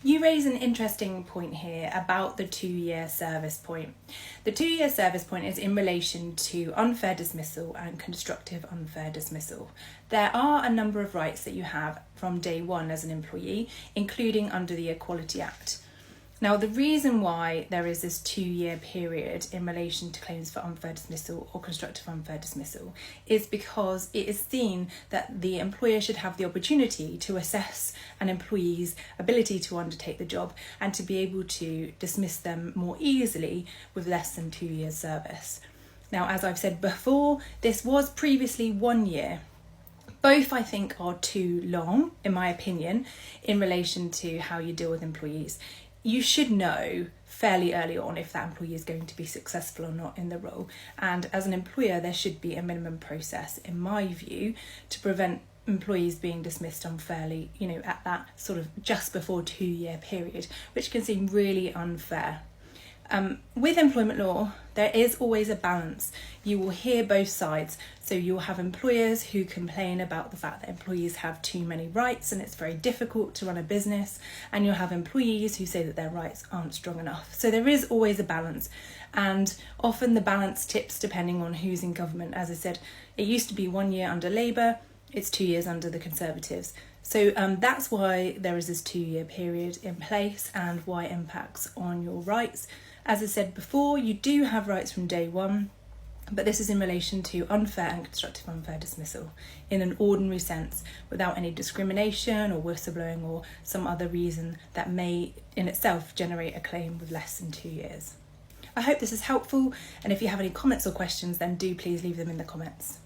You raise an interesting point here about the 2-year service point. The 2-year service point is in relation to unfair dismissal and constructive unfair dismissal. There are a number of rights that you have from day one as an employee, including under the Equality Act. Now, the reason why there is this 2-year period in relation to claims for unfair dismissal or constructive unfair dismissal is because it is seen that the employer should have the opportunity to assess an employee's ability to undertake the job and to be able to dismiss them more easily with less than 2 years service. Now, as I've said before, this was previously 1 year. Both, I think, are too long, in my opinion, in relation to how you deal with employees. You should know fairly early on if that employee is going to be successful or not in the role. And as an employer, there should be a minimum process, in my view, to prevent employees being dismissed unfairly, at that sort of just before 2-year period, which can seem really unfair. With employment law, there is always a balance. You will hear both sides. So you'll have employers who complain about the fact that employees have too many rights and it's very difficult to run a business. And you'll have employees who say that their rights aren't strong enough. So there is always a balance. And often the balance tips depending on who's in government. As I said, it used to be 1 year under Labour. It's 2 years under the Conservatives. So that's why there is this 2-year period in place and why it impacts on your rights. As I said before, you do have rights from day one, but this is in relation to unfair and constructive unfair dismissal in an ordinary sense, without any discrimination or whistleblowing or some other reason that may in itself generate a claim with less than 2 years. I hope this is helpful, and if you have any comments or questions, then do please leave them in the comments.